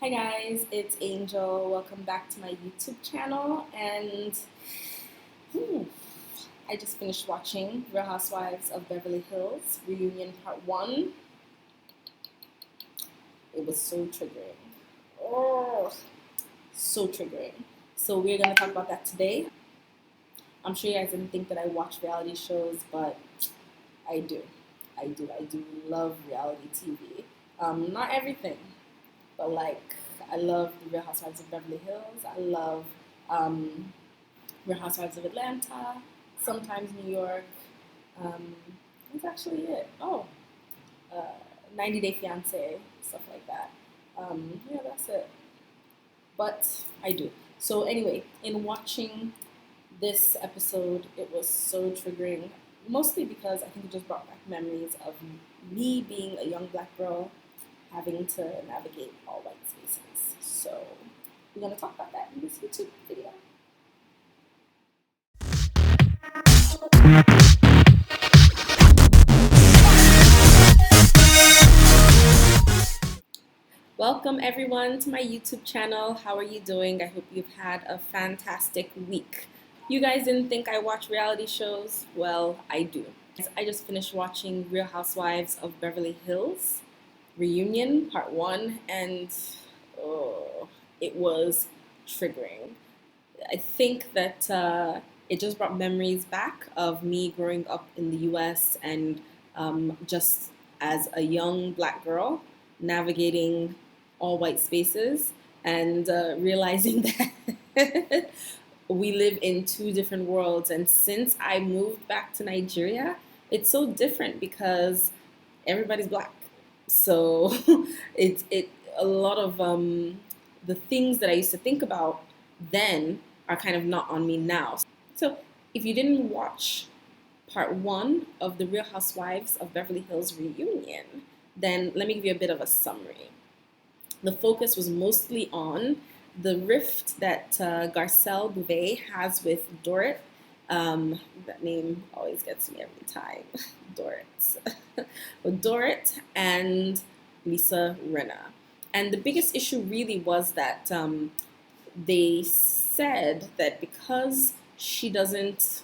Hi guys, it's Angel. Welcome back to my YouTube channel. And I just finished watching Real Housewives of Beverly Hills Reunion Part 1. It was so triggering. Oh, so triggering. So we're going to talk about that today. I'm sure you guys didn't think that I watch reality shows, but I do. I do love reality TV. Not everything, but like I love the Real Housewives of Beverly Hills. I love Real Housewives of Atlanta. Sometimes New York. That's actually it. Oh, 90 Day Fiance, stuff like that. Yeah, that's it. But I do. So anyway, in watching this episode, it was so triggering. Mostly because I think it just brought back memories of me being a young black girl having to navigate all white spaces. So we're going to talk about that in this YouTube video. Welcome everyone to my YouTube channel. How are you doing? I hope you've had a fantastic week. You guys didn't think I watch reality shows? Well, I do. I just finished watching Real Housewives of Beverly Hills Reunion Part 1, and it was triggering. I think that it just brought memories back of me growing up in the US and just as a young black girl navigating all white spaces and realizing that we live in two different worlds. And since I moved back to Nigeria, it's so different because everybody's black. So it a lot of the things that I used to think about then are kind of not on me now. So if you didn't watch part 1 of the Real Housewives of Beverly Hills Reunion, then let me give you a bit of a summary. The focus was mostly on the rift that Garcelle Bouvet has with Dorit. That name always gets me every time. Dorit. With Dorit and Lisa Rinna. And the biggest issue really was that they said that because she doesn't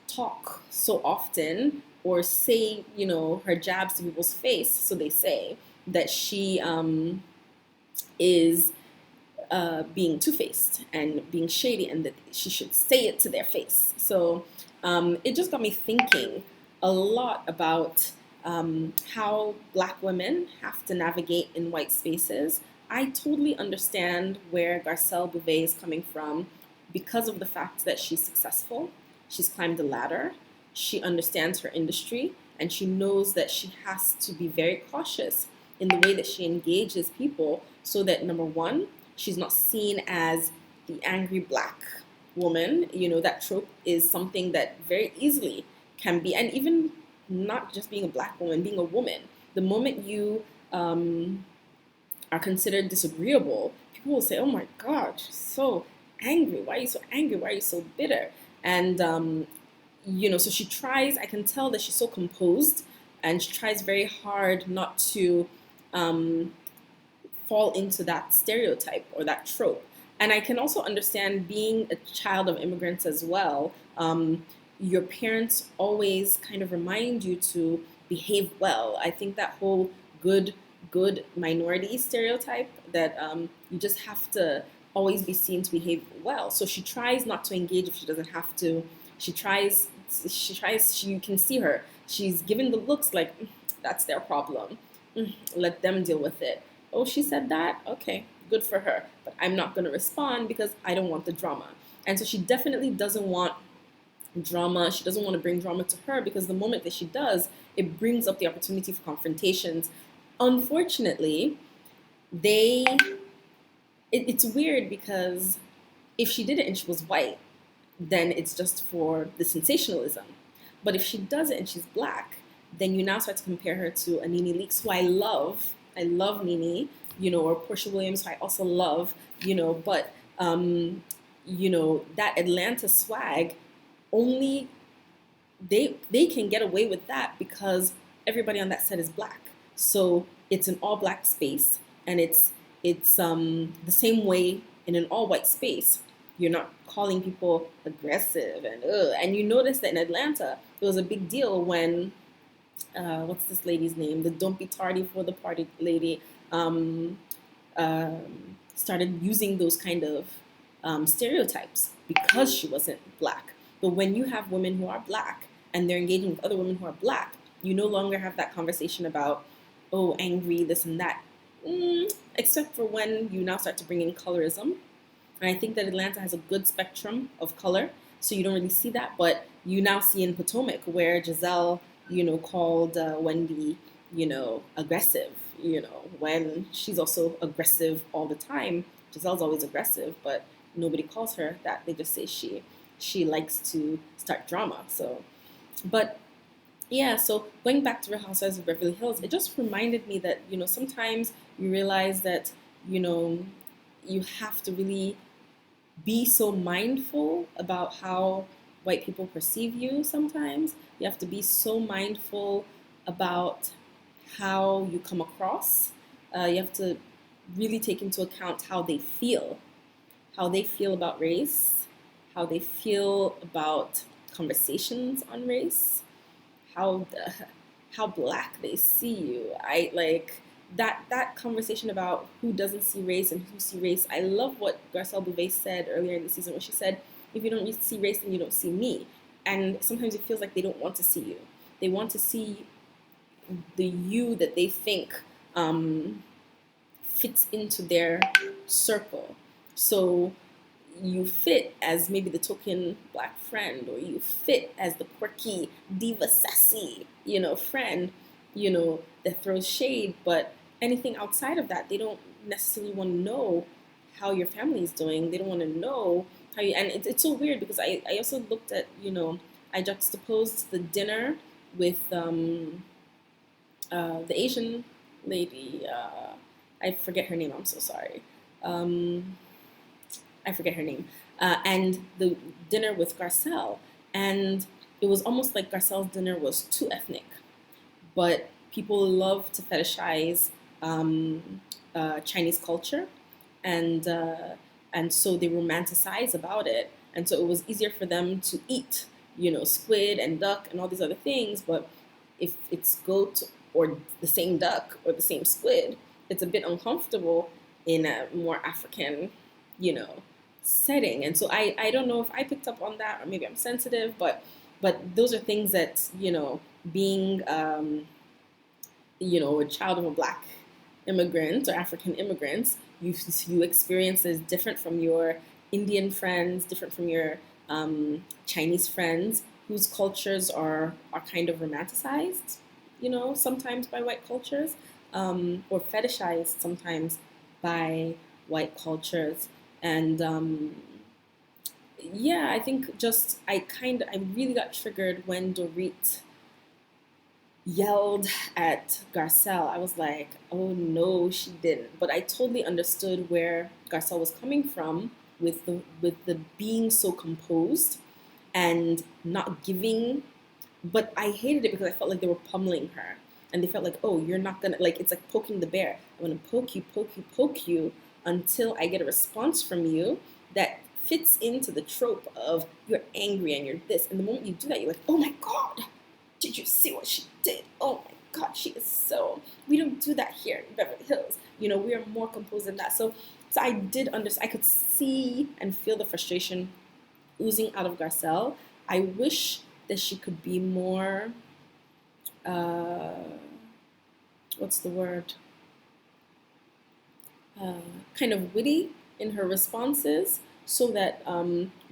talk so often or say, her jabs to people's face, so they say, that she is being two-faced and being shady, and that she should say it to their face. So it just got me thinking a lot about how black women have to navigate in white spaces. I totally understand where Garcelle Bouvet is coming from because of the fact that she's successful. She's climbed the ladder. She understands her industry, and she knows that she has to be very cautious in the way that she engages people so that, number one, she's not seen as the angry black woman. That trope is something that very easily can be, and even not just being a black woman, being a woman. The moment you are considered disagreeable, people will say, oh my God, she's so angry. Why are you so angry? Why are you so bitter? And, so she tries, I can tell that she's so composed, and she tries very hard not to fall into that stereotype or that trope. And I can also understand, being a child of immigrants as well, your parents always kind of remind you to behave well. I think that whole good minority stereotype that you just have to always be seen to behave well. So she tries not to engage if she doesn't have to. She tries, you can see her. She's giving the looks like, that's their problem. Let them deal with it. Oh, she said that? Okay, good for her. But I'm not going to respond because I don't want the drama. And so she definitely doesn't want drama. She doesn't want to bring drama to her, because the moment that she does, it brings up the opportunity for confrontations. Unfortunately, it's weird, because if she did it and she was white, then it's just for the sensationalism. But if she does it and she's black, then you now start to compare her to a Nene Leakes, who I love Nene, or Portia Williams, who I also love, but, that Atlanta swag, only they can get away with that because everybody on that set is black. So it's an all black space, and it's it's the same way in an all-white space. You're not calling people aggressive and ugh. And you notice that in Atlanta, it was a big deal when what's this lady's name? The "Don't be tardy for the party" lady um, started using those kind of stereotypes because she wasn't black. But when you have women who are black and they're engaging with other women who are black, you no longer have that conversation about, oh, angry, this and that. Except for when you now start to bring in colorism. And I think that Atlanta has a good spectrum of color, so you don't really see that. But you now see in Potomac where Giselle, called Wendy, aggressive, when she's also aggressive all the time. Giselle's always aggressive, but nobody calls her that. They just say she likes to start drama. So, but yeah, so going back to Real Housewives of Beverly Hills, it just reminded me that, sometimes you realize that, you know, you have to really be so mindful about how white people perceive you sometimes. You have to be so mindful about how you come across. You have to really take into account how they feel about race, how they feel about conversations on race, how how black they see you. I like that conversation about who doesn't see race and who see race. I love what Garcelle Bouvet said earlier in the season when she said, "If you don't see race, then you don't see me." And sometimes it feels like they don't want to see you. They want to see the you that they think fits into their circle. So you fit as maybe the token black friend, or you fit as the quirky diva sassy friend that throws shade. But anything outside of that, they don't necessarily want to know how your family is doing. They don't want to know how you. And it's so weird because I also looked at I juxtaposed the dinner with the Asian lady. I forget her name. I'm so sorry. I forget her name. And the dinner with Garcelle. And it was almost like Garcelle's dinner was too ethnic. But people love to fetishize Chinese culture. And so they romanticize about it. And so it was easier for them to eat, squid and duck and all these other things. But if it's goat or the same duck or the same squid, it's a bit uncomfortable in a more African, setting. And so I don't know if I picked up on that, or maybe I'm sensitive, but those are things that, being, a child of a black immigrant or African immigrants, you experience as different from your Indian friends, different from your Chinese friends, whose cultures are kind of romanticized, sometimes by white cultures, or fetishized sometimes by white cultures. And yeah, I think just I really got triggered when Dorit yelled at Garcelle. I was like, oh no, she didn't. But I totally understood where Garcelle was coming from with the being so composed and not giving. But I hated it because I felt like they were pummeling her. And they felt like, oh, you're not gonna, like, it's like poking the bear. I'm gonna poke you until I get a response from you that fits into the trope of you're angry and you're this. And the moment you do that, you're like, oh my God, did you see what she did? Oh my God, she is so, we don't do that here in Beverly Hills. We are more composed than that. So I did understand, I could see and feel the frustration oozing out of Garcelle. I wish that she could be more, what's the word? Kind of witty in her responses, so that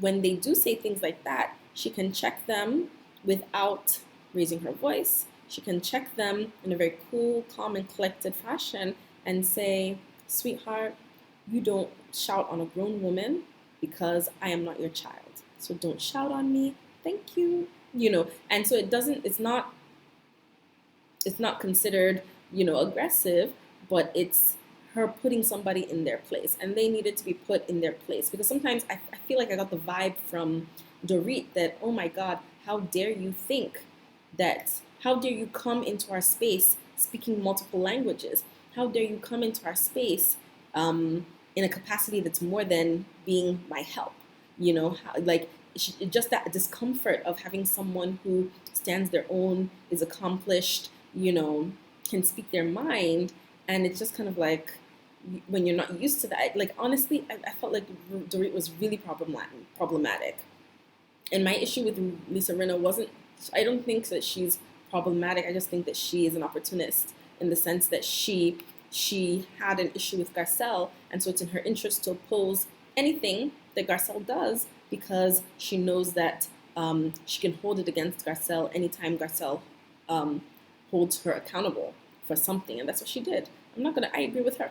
when they do say things like that, she can check them without raising her voice. She can check them in a very cool, calm, and collected fashion and say, sweetheart, you don't shout on a grown woman because I am not your child. So don't shout on me. Thank you. And so it's not considered, aggressive, but it's her putting somebody in their place, and they needed to be put in their place. Because sometimes I feel like I got the vibe from Dorit that, oh my God, how dare you how dare you come into our space speaking multiple languages? How dare you come into our space in a capacity that's more than being my help. Like just that discomfort of having someone who stands their own, is accomplished, can speak their mind, and it's just kind of like when you're not used to that. Like honestly, I felt like Dorit was really problematic. And my issue with Lisa Rinna wasn't, I don't think that she's problematic. I just think that she is an opportunist in the sense that she had an issue with Garcelle, and so it's in her interest to oppose anything that Garcelle does because she knows that she can hold it against Garcelle anytime Garcelle holds her accountable for something, and that's what she did. I agree with her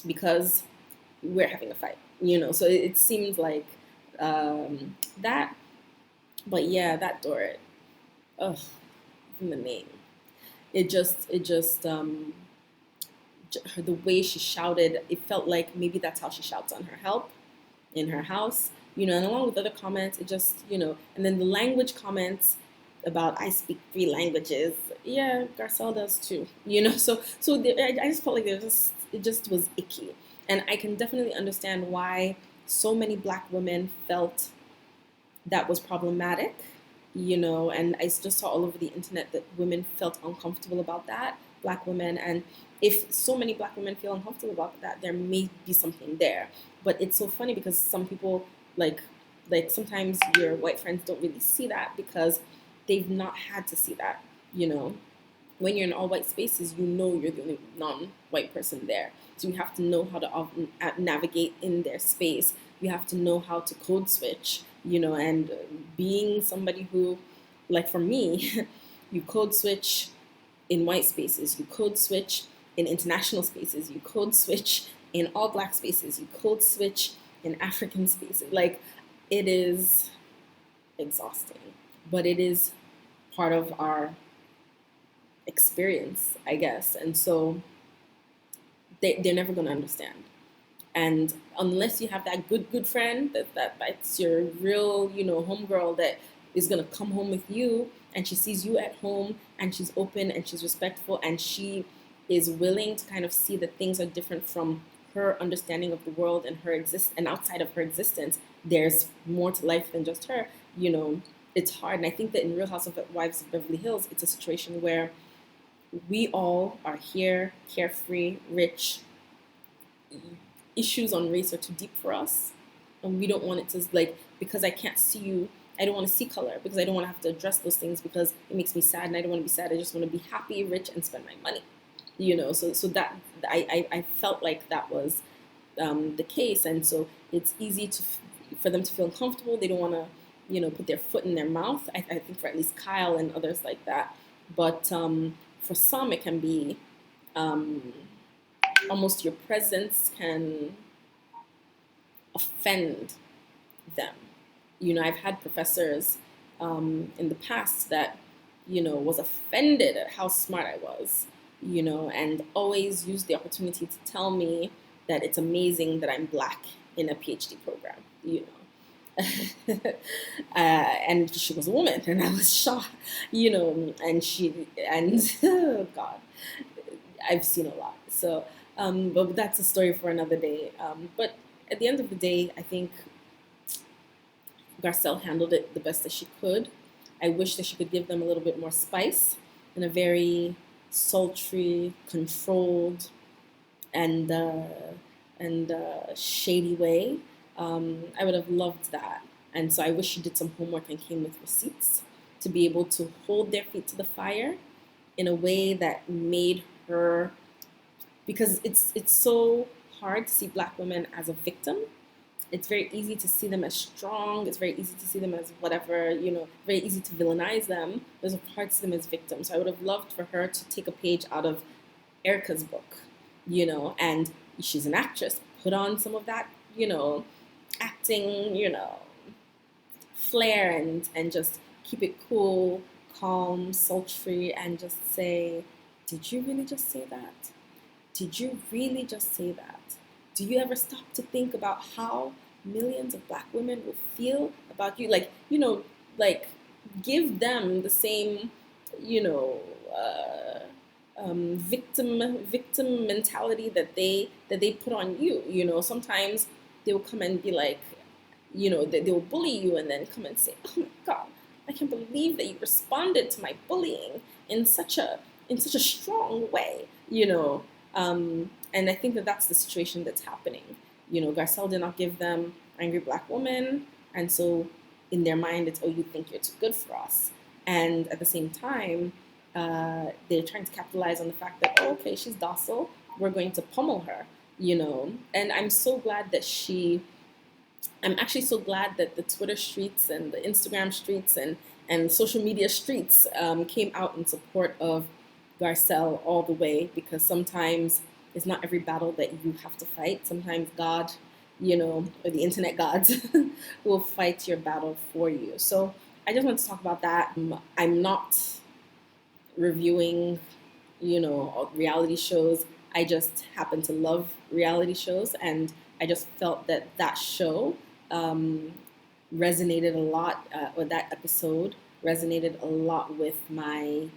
because we're having a fight, So it seems like that, but yeah, that Dorit, ugh, from the name, the way she shouted, it felt like maybe that's how she shouts on her help in her house, and along with other comments, it just, and then the language comments about I speak 3 languages. Yeah, Garcelle does too, I just felt like it just was icky. And I can definitely understand why so many Black women felt that was problematic, and I just saw all over the internet that women felt uncomfortable about that, Black women. And if so many Black women feel uncomfortable about that, there may be something there. But it's so funny because some people, like sometimes your white friends don't really see that because they've not had to see that, When you're in all white spaces, you're the only non-white person there. So you have to know how to navigate in their space. You have to know how to code switch, and being somebody who, like for me, you code switch in white spaces, you code switch in international spaces, you code switch in all Black spaces, you code switch in African spaces. Like, it is exhausting, but it is part of our experience, I guess. And so they're never going to understand. And unless you have that good friend that's your real, homegirl that is going to come home with you, and she sees you at home, and she's open and she's respectful, and she is willing to kind of see that things are different from her understanding of the world and and outside of her existence, there's more to life than just her, it's hard. And I think that in Real Housewives of Beverly Hills, it's a situation where we all are here, carefree, rich. Issues on race are too deep for us, and we don't want it to, because I can't see you, I don't want to see color, because I don't want to have to address those things because it makes me sad, and I don't want to be sad. I just want to be happy, rich, and spend my money, so that I felt like that was the case. And so it's easy for them to feel uncomfortable. They don't want to put their foot in their mouth. I think for at least Kyle and others like that. But for some it can be almost your presence can offend them. I've had professors in the past that, was offended at how smart I was, and always used the opportunity to tell me that it's amazing that I'm Black in a PhD program, and she was a woman, and I was shocked, and oh God, I've seen a lot. So, but that's a story for another day. But at the end of the day, I think Garcelle handled it the best that she could. I wish that she could give them a little bit more spice in a very sultry, controlled, and shady way. I would have loved that. And so I wish she did some homework and came with receipts to be able to hold their feet to the fire in a way that made her, because it's so hard to see Black women as a victim. It's very easy to see them as strong. It's very easy to see them as whatever, very easy to villainize them. There's hard to see them as victims. So I would have loved for her to take a page out of Erica's book, and she's an actress. Put on some of that, acting, flair, and just keep it cool, calm, sultry, and just say, did you really just say that? Did you really just say that? Do you ever stop to think about how millions of Black women will feel about you? Give them the same, victim mentality that they put on you. You know, sometimes they will come and be like, you know, they will bully you and then come and say, "Oh my God, I can't believe that you responded to my bullying in such a strong way." You know, and I think that that's the situation that's happening. You know, Garcelle did not give them angry black woman, and so in their mind, it's, oh, you think you're too good for us, and at the same time, they're trying to capitalize on the fact that, oh, okay, she's docile, we're going to pummel her. You know, and I'm actually so glad that the Twitter streets and the Instagram streets and social media streets came out in support of Garcelle all the way, because sometimes it's not every battle that you have to fight. Sometimes God, you know, or the internet gods will fight your battle for you. So I just want to talk about that. I'm not reviewing, you know, reality shows. I just happen to love reality shows, and I just felt that that show um, resonated a lot, or that episode resonated a lot with my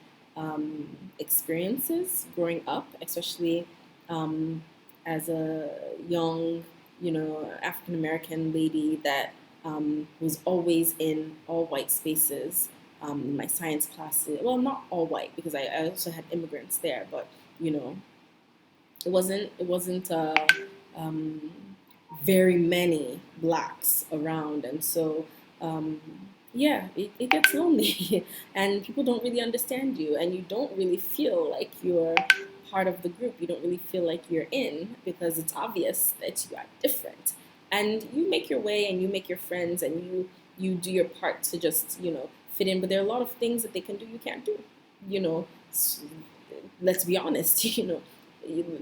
experiences growing up, especially as a young, you know, African American lady that was always in all white spaces. My science classes, well, not all white, because I also had immigrants there, but you know, it wasn't um, very many blacks around, and so um, yeah, it gets lonely, and people don't really understand you, and you don't really feel like you're part of the group. You don't really feel like you're in, because it's obvious that you are different, and you make your way and you make your friends and you do your part to just, you know, fit in. But there are a lot of things that they can do you can't do. You know, let's be honest. You know,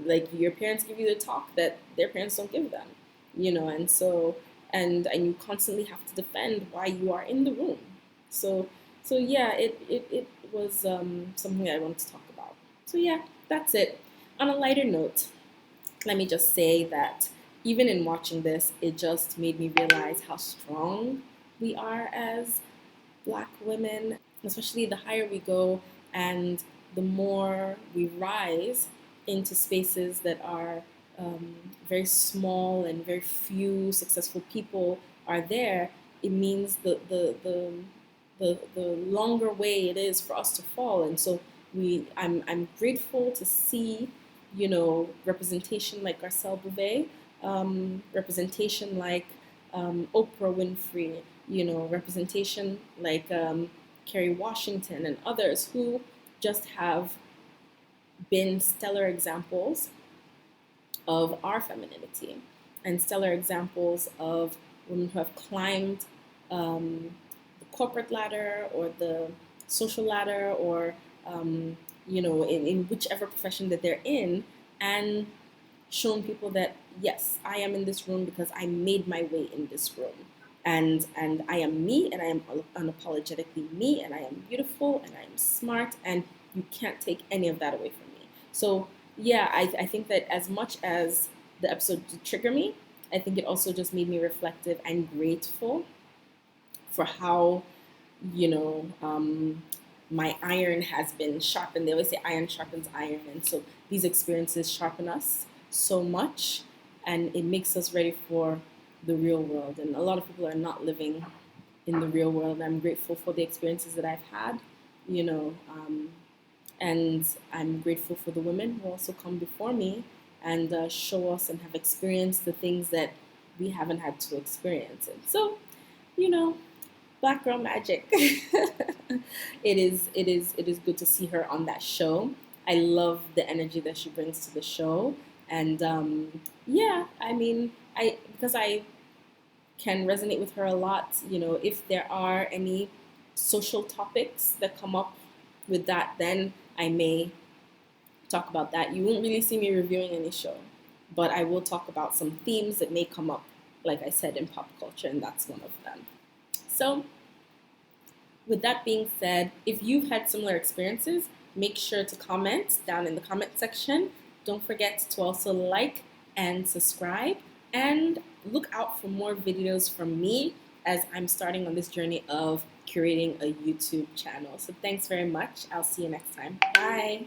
like your parents give you the talk that their parents don't give them, you know, and so and you constantly have to defend why you are in the room. So yeah, it was something I wanted to talk about. So yeah, that's it. On a lighter note, let me just say that even in watching this, it just made me realize how strong we are as black women, especially the higher we go and the more we rise into spaces that are very small and very few successful people are there. It means the longer way it is for us to fall. And so I'm grateful to see, you know, representation like Garcelle Bouvet, representation like Oprah Winfrey, you know, representation like Kerry Washington and others who just have been stellar examples of our femininity and stellar examples of women who have climbed the corporate ladder or the social ladder, or you know, in whichever profession that they're in, and shown people that yes, I am in this room because I made my way in this room, and I am me, and I am unapologetically me, and I am beautiful, and I am smart, and you can't take any of that away from me. So yeah, I think that as much as the episode did trigger me, I think it also just made me reflective and grateful for how, you know, my iron has been sharpened. They always say iron sharpens iron, and so these experiences sharpen us so much, and it makes us ready for the real world. And a lot of people are not living in the real world. I'm grateful for the experiences that I've had, you know, and I'm grateful for the women who also come before me and show us and have experienced the things that we haven't had to experience. And so, you know, Black Girl Magic. It is good to see her on that show. I love the energy that she brings to the show, and yeah, I mean, I because I can resonate with her a lot. You know, if there are any social topics that come up with that, then I may talk about that. You won't really see me reviewing any show, but I will talk about some themes that may come up, like I said, in pop culture, and that's one of them. So, with that being said, if you've had similar experiences, make sure to comment down in the comment section. Don't forget to also like and subscribe, and look out for more videos from me as I'm starting on this journey of curating a YouTube channel. So thanks very much. I'll see you next time. Bye.